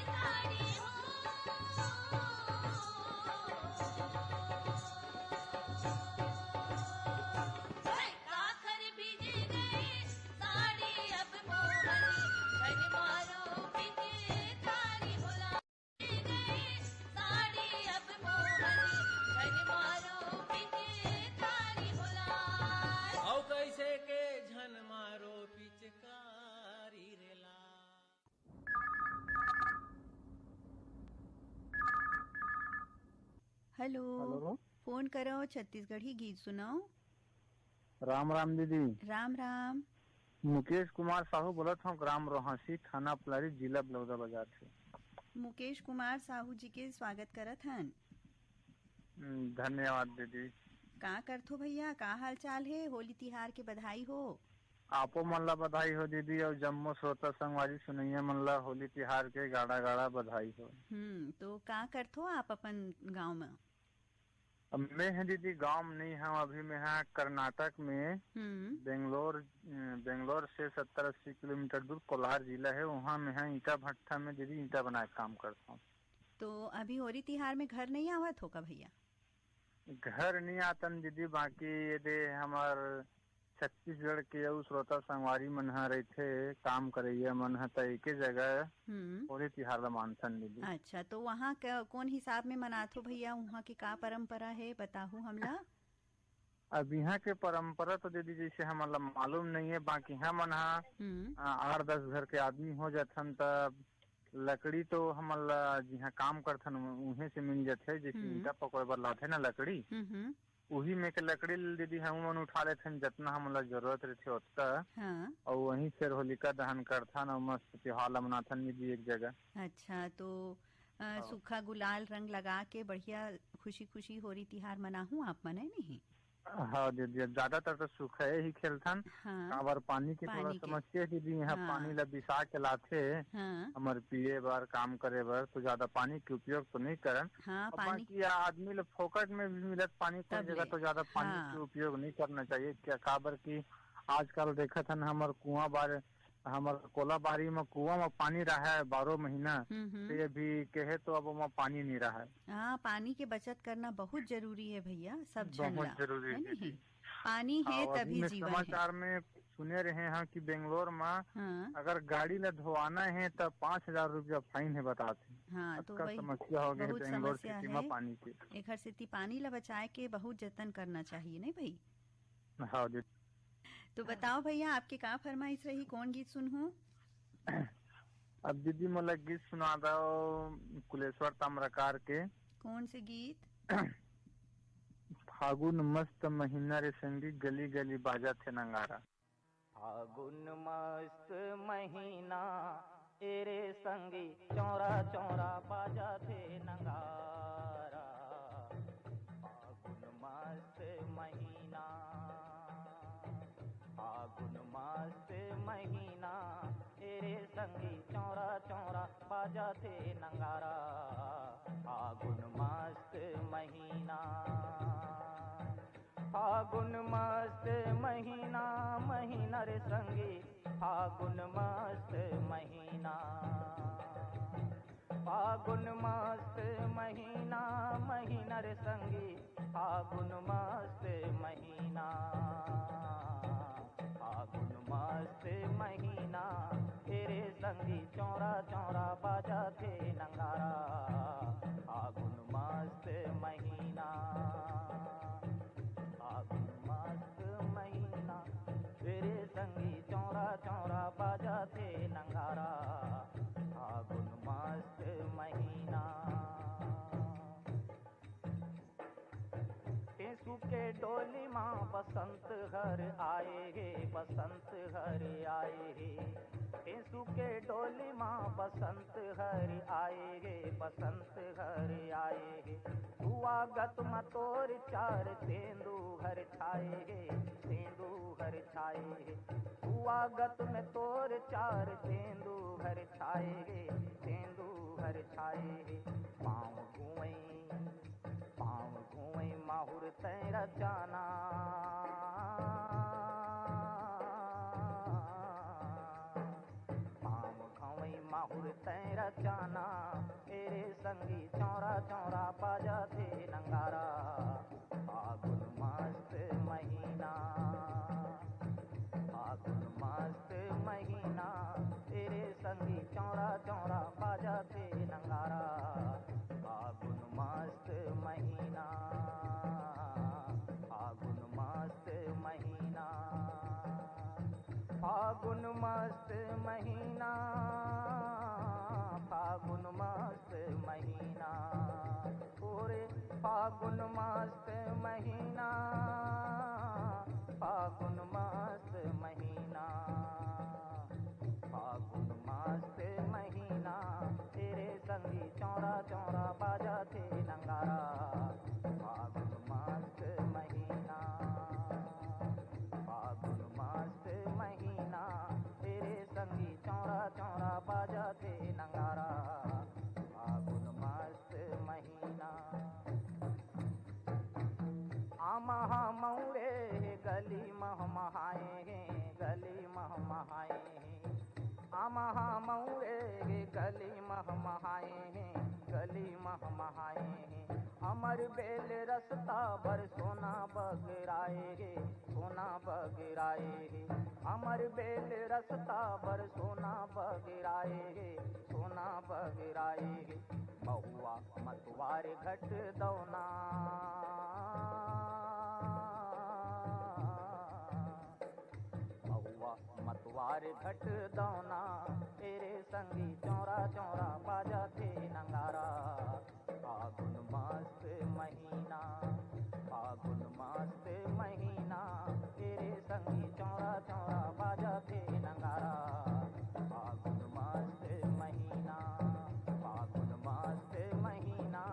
S4: साड़ी हो। काकर फिज गए साड़ी, अब मोहन जन मारो पिचकारी होला। फिज गए साड़ी, अब मोहन जन मारो पिचकारी होला।
S16: औ कैसे के झन मारो पिचकारी रेला।
S1: Hello,
S17: hello.
S1: फोन करो, छत्तीसगढ़ी गीत सुनाओ।
S17: राम राम दीदी।
S1: राम राम।
S17: मुकेश कुमार साहू बोलत हूँ, ग्राम रोहासी, थाना पलारी, जिला बलौदाबाजार से।
S1: मुकेश कुमार साहू जी के स्वागत करत हन।
S17: धन्यवाद दीदी।
S1: का करथो भैया, का हाल चाल है? होली तिहार के बधाई हो।
S17: आपो मन ला बधाई हो दीदी, और जम्मो श्रोता संगवारी सुनैया मन ला होली तिहार के गाड़ा गाड़ा बधाई हो।
S1: तो का करथो आप अपन गांव में?
S17: अब मैं है दीदी गांव में नहीं हूँ, अभी मैं है कर्नाटक में, बेंगलोर से 70-80 किलोमीटर दूर कोलार जिला है, वहाँ में है ईटा भट्टा में दीदी ईटा बना के काम करता हूँ।
S1: तो अभी होली तिहार में घर नहीं आवत होगा भैया?
S17: घर नहीं आतन दीदी, बाकी यदि हमार छत्तीसगढ़ के श्रोता संगवारी मन ह रहते काम करैया मन ह, एक जगह होली तिहार ला मानसन दीदी।
S1: अच्छा, तो वहाँ कौन हिसाब में मनाथो भैया? वहाँ की का परंपरा है, बताहू हमला।
S17: अब यहाँ के परंपरा तो दीदी जैसे हमारा मालूम नहीं है, बाकी हम मन 8-10 घर के आदमी हो जाथन, तब लकड़ी तो हमारा जिहाँ काम करथन उहे से मिल जाते, जैसे ईटा पकड़े बर लाथे ना लकड़ी, वही में के लकड़ी दीदी हम मन उठा लेते, जितना हमारा जरूरत रहते उतना, और वहीं से होलिका दहन करथन और मस्त त्योहार मनाथन दीदी एक जगह।
S1: अच्छा, तो सूखा गुलाल रंग लगा के बढ़िया खुशी खुशी होली तिहार मनाहू आप मने नहीं?
S17: हाँ दीदी, ज्यादातर तो सूखा ही खेलथन। काबर पानी के थोड़ा समस्या दीदी, यहाँ पानी ला बिसा के लाथे हमारे पिए बार काम करे बार, तो ज्यादा पानी के उपयोग तो नहीं करन। बाकी आदमी लोग फोकट में भी मिलत पानी, कोई जगह तो ज्यादा पानी के उपयोग नहीं करना चाहिए। क्या काबर की आजकल देखा था हमारे कुआं बार, हमारे कोला बारी में कुआं में पानी रहा है 12 महीना, तो ये भी कहे तो अब वहाँ पानी नहीं रहा है।
S1: हाँ, पानी की बचत करना बहुत जरूरी है भैया, सब
S17: बहुत जरूरी है।
S1: पानी है तभी जीवन है।
S17: समाचार में सुने रहे हैं कि बेंगलोर में अगर गाड़ी ला धोआना है तो 5,000 रुपया फाइन है बताते।
S1: हाँ, तो वही
S17: समस्या हो गई बेंगलोर सिटी में पानी की।
S1: एक हर सिटी पानी ला बचाए के बहुत जतन करना चाहिए, नहीं भाई?
S17: हाँ।
S1: तो बताओ भैया, आपकी का फरमाइश रही, कौन गीत सुनूं?
S17: अब दीदी मला गीत सुना दो कुलेश्वर ताम्रकार के।
S1: कौन से गीत?
S17: फागुन मस्त महीना रे संगी गली गली बाजा थे नंगारा।
S6: फागुन मस्त महीना एरे संगी चौरा चौरा बाजा थे नंगारा। फागुन मस्त महीना, फागुन मस्त महीना एरे संगी चौरा चौरा बाजा थे नंगारा। फागुन मस्त महीना, फागुन मस्त महीना, महीना रे संगी फागुन मस्त महीना। फागुन मस्त महीना, महीना रे संगी फागुन मस्त महीना। फागुन मस्त महीना तेरे संगी चौरा चौरा बाजा थे नंगारा। फागुन मस्त महीना, फागुन मस्त महीना तेरे संगी चौरा चौरा बाजा थे नंगारा। फागुन मस्त महीना। टेसू के डोली माँ बसंत घर आए गे, बसंत घर आए गे। टेसू के डोली माँ बसंत घर आए गे, बसंत घर आए गे। स्वागत मतोर चार तेंदू घर छाए गे, तेंदू घर छाए गे। स्वागत में तोर चार तेंदू घर छाए गे, तेंदू घर छाए गे। पाँव घुएं माहुर तेरा जाना। पाँव घुएं माहुर तेरा जाना तेरे संगी चौरा चौरा बाजा थे नंगारा। फागुन मस्त महीना, फागुन मस्त महीना तेरे संगी चौरा चौरा बाजा थे नंगारा। फागुन मस्त महीना, फागुन मस्त महीना। फागुन मस्त महीना, फागुन मस्त महीना। पूरे फागुन मस्त महीना, फागुन मस्त महीना। फागुन मस्त महीना तेरे संगी चौरा चौरा बाजा थे नंगारा। फागुन मस्त महीना, फागुन मस्त महीना तेरे संगी चौरा चौरा बाजा थे नंगारा। फागुन मस्त महीना। आमहा मऊरे गली महमहाए हैं, गली महमहाए हैं। आमहा मऊरे गली महमहाए हैं, गली महमहाए हैं। अमर बेल रसता भर सोना बगराए गे, सोना बगराए गे। अमर बेल रसता भर सोना बगराए गे, सोना बगराए गे। महुआ मतवार घट दौना, महुआ मतवार घट दौना तेरे संगी चौरा चौरा बाजा थे नंगारा। फागुन मस्त महीना, फागुन मस्त महीना तेरे संगी चौरा चौरा बाजा थे नंगारा। फागुन मस्त महीना, फागुन मस्त महीना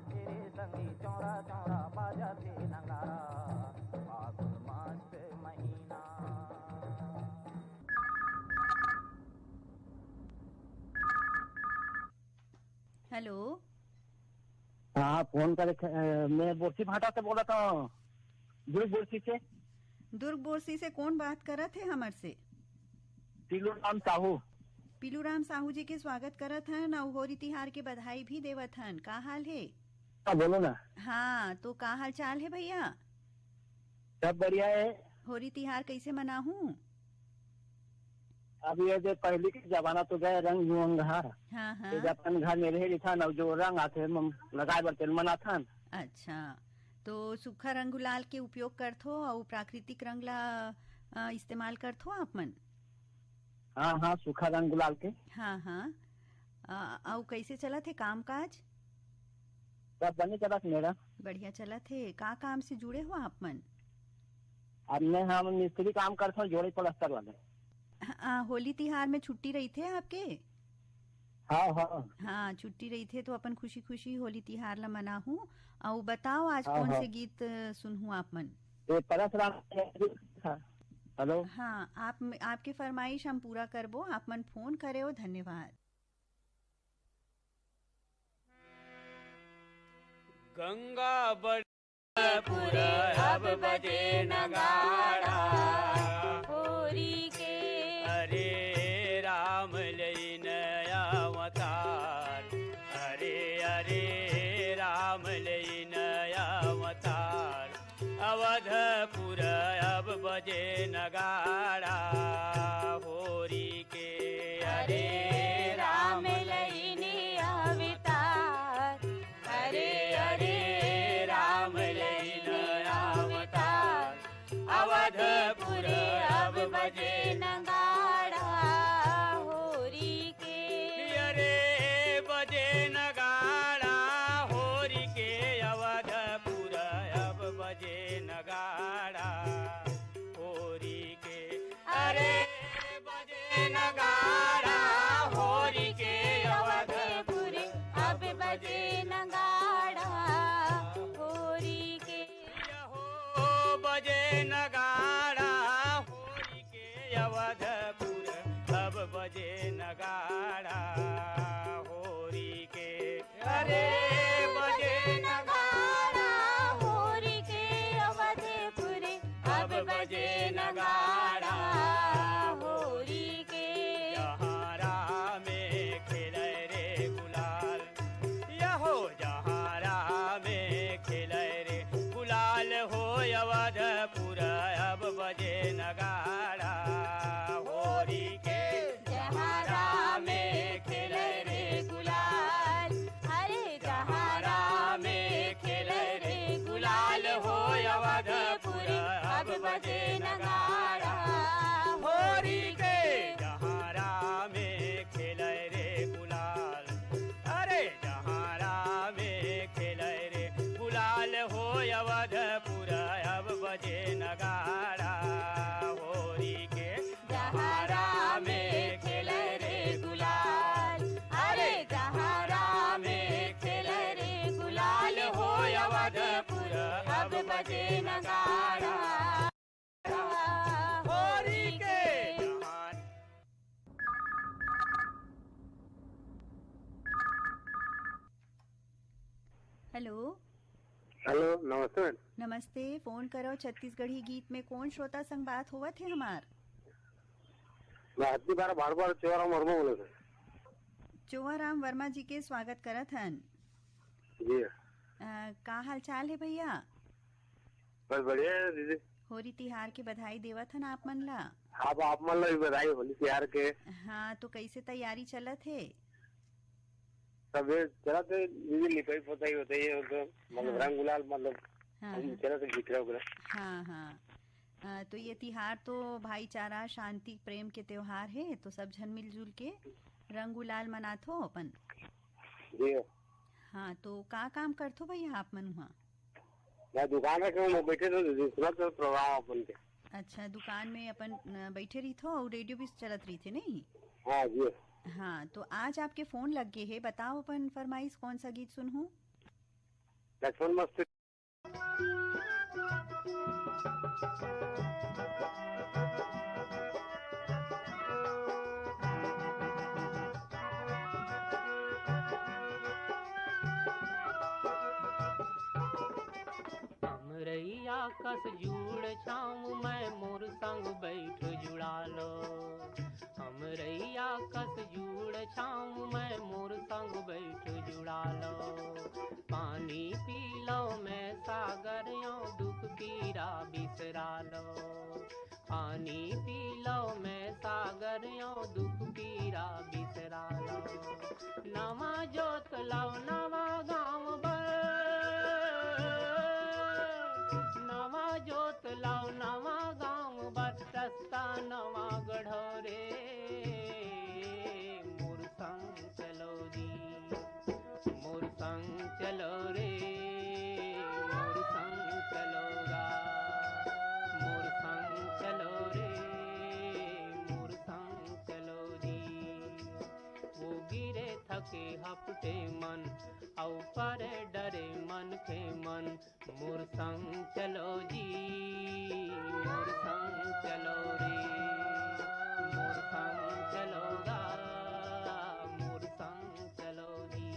S6: तेरे संगी चौरा चौरा बाजा थे नंगारा। फागुन मस्त महीना।
S1: हेलो,
S18: हाँ फोन करे मैं बोरसी भाटा से बोला था, दुर्ग बोरसी से।
S1: दुर्ग बोरसी से कौन बात करत है हमर से?
S18: पीलूराम साहू।
S1: पीलूराम साहू जी के स्वागत करत हन और होरी तिहार के बधाई भी देवत हन। का हाल है?
S18: बोलो ना।
S1: हाँ, तो का हाल चाल है भैया?
S18: सब बढ़िया है।
S1: होरी तिहार कैसे मनाहूँ?
S18: अब ये जो पहले के जमाना तो गए रंग जुअंग हा।
S1: हाँ हाँ।
S18: अपन घर में रहे था न, जो रंग आते लगाए बर तेल मना था।
S1: अच्छा, तो सूखा रंग गुलाल के उपयोग करथो और प्राकृतिक रंग ला इस्तेमाल करथो आप मन?
S18: हाँ हाँ, सूखा रंग गुलाल के।
S1: हाँ हाँ। और कैसे चला थे काम काज?
S18: सब बनी चलत मेरा।
S1: बढ़िया चला थे। का काम से जुड़े हो आप मन?
S18: अब मैं हम मिस्त्री काम करते हैं जोड़ी प्लास्टर वाले।
S1: होली तिहार में छुट्टी रही थे आपके? हाँ छुट्टी रही थे तो अपन खुशी खुशी होली तिहार ला मना हूँ। और बताओ आज कौन से गीत सुनूं आप मन?
S18: हेलो।
S1: हाँ आपके फरमाइश हम पूरा करबो। आप मन फोन करे हो, धन्यवाद।
S16: गंगा पूरा अब बजे नगाड़ा
S4: होरी के।
S16: अरे राम लईन अवतार, अरे अरे राम लईन अवतार। अवधपुर अब बजे नगाड़ा होरी के।
S4: अरे राम लईन अवतार, अरे अरे राम लईन अवतार। अवधपुर अब बजे नगाड़ा होरी के।
S16: अरे बजे नगाड़ा होरी के। अवधपुर अब बजे नगाड़ा होरी के। अरे बजे नगाड़ा होरी के।
S4: अवधपुर अब बजे नगाड़ा होरी के।
S16: हो बजे नगाड़ा होरी के। अवधपुर अब बजे नगाड़ा होरी के। अरे बजे
S4: नगाड़ा होरी के। अवधपुर अब बजे नगाड़ा होरी के।
S16: जहाँ राम में खेले रे गुलाल, यहो जहाँ राम में खेले रे गुलाल हो। अवधपुर अब बजे नगाड़ा होरी के।
S4: जहाँ राम में खेले रे गुलाल, अरे जहाँ राम में खेले रे गुलाल हो। अवधपुर अब बजे नगाड़ा होरी के।
S16: जहाँ राम में खेले रे गुलाल, अरे जहाँ राम में खेले रे गुलाल हो। अवधपुर अब बजे नगाड़ा होरी के।
S4: जहाँ राम में खेले रे गुलाल, अरे जहाँ राम में खेले रे गुलाल हो। अवधपुर अब बजे नगाड़ा होरी के।
S1: हेलो।
S15: हेलो नमस्ते मैडम।
S1: नमस्ते। फोन करो छत्तीसगढ़ी गीत में कौन श्रोता संग बात हुआ थे हमार?
S15: मैं हत्ती बार बार बार चौराम वर्मा बोले थे।
S1: चौहाराम वर्मा जी के स्वागत करत हन
S15: जी।
S1: का हाल चाल है भैया?
S15: बस बढ़िया है दीदी।
S1: होली तिहार के बधाई देवत हन आप मन ला।
S15: आप मन ला भी बधाई होली तिहार के।
S1: हाँ तो कैसे तैयारी चलत है?
S15: सब चला थे दीदी, लिपाई पोताई होता है मतलब रंग गुलाल मतलब चला थे बिखरा उखरा।
S1: हाँ तो ये तिहार तो भाईचारा शांति प्रेम के त्योहार है, तो सब जन मिलजुल के रंग गुलाल मनात हो अपन।
S15: जी।
S1: हाँ तो का काम करथो भैया आप मन वहाँ?
S15: मैं दुकान रखे हूँ, बैठे थे सुना तो प्रोग्राम अपन के।
S1: अच्छा दुकान में अपन बैठे रही थो और रेडियो भी चलत रही थे नहीं?
S15: हाँ जी।
S1: हाँ तो आज आपके फोन लग गए है, बताओ अपन फरमाइश कौन सा गीत सुनूं?
S15: लक्ष्मण मस्त।
S6: हमरैया कस जुड़ छाऊं मैं मोर संग बैठ जुड़ा लो। हमरैया कस जुड़ छाऊं मैं मोर संग बैठ जुड़ा लो। पानी पी लो मैं सागर यो दुख पीरा बिसरा लो। पानी पी लो मैं सागर यो दुख पीरा बिसरा लो। नवा जोत लाओ नवा गाँव नवा जोत लाओ नवा गाँव बर रस्ता नवा गढ़ो रे। मोर संग चलो दी मोर संग चलो रे।
S19: गिरे थके हपटे मन औ पर डरे मन के मन मोर संग चलो जी मोर संग चलो रे मोर संग चलोगा मोर संग चलो जी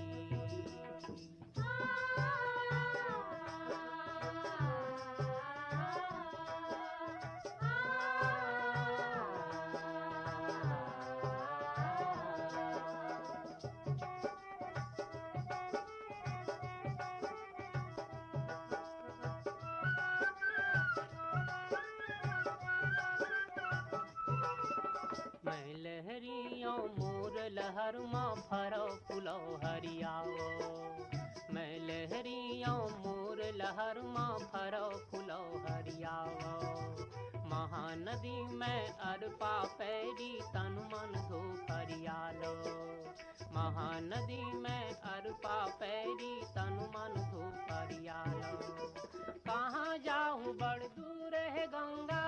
S19: मैं लहरियों मोर लहर माँ फरो फुलो हरियाओ मैं लहरियों मोर लहर माँ फरो फुलो हरियाओ महानदी में अरपा पैरी तन मन धो हरियालो महानदी में अरपा पैरी तन मन धो हरियालो कहाँ जाऊँ बड़ दूर है गंगा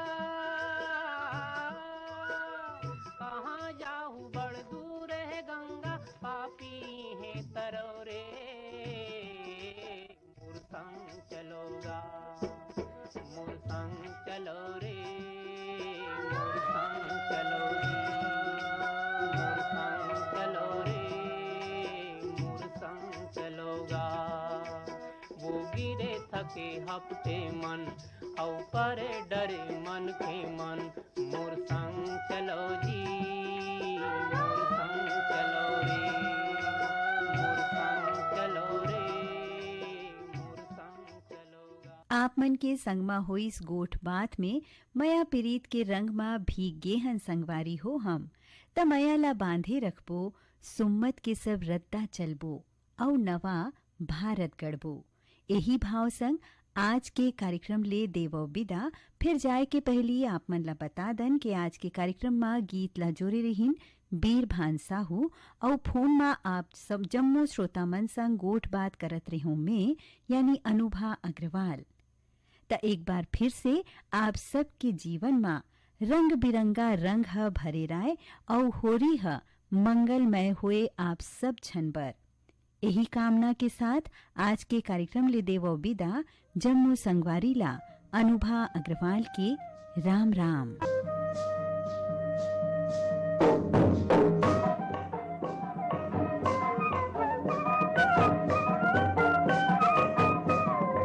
S19: कहाँ जाऊँ बड़ दूर है गंगा पापी है तरोरे मोर संग चलोगा मोर संग चलो रे मोर संग चलो रे मोर संग चलो रे मोर संग चलोगा वो गिरे थके हपटे मन औ पर डरे मन के मन मोर संग चलो जी मोर संग चलो रे मोर संग चलो रे मोर संग चलोगा।
S1: आप मन के संगमा होई इस गोठ बात में मया पीरीत के रंग मा भीगे हन संगवारी हो हम त मया ला बांधे रखबो सुम्मत के सब रद्दा चलबो औ नवा भारत गढ़बो। यही भाव संग आज के कार्यक्रम ले देवो विदा। फिर जाए के पहली आप मन ला बता दन कि आज के कार्यक्रम मा गीत ला जोरे रहीन बीर भान साहू और फोन मा आप सब जम्मो श्रोता मन संग गोठ बात करत रहो में यानी अनुभा अग्रवाल। त एक बार फिर से आप सब के जीवन मा रंग बिरंगा रंग ह भरे राय और होरी ह मंगलमय हुए आप सब छनबर। यही कामना के साथ आज के कार्यक्रम ले देवो विदा। जम्मू संगवारी ला अनुभा अग्रवाल की राम राम।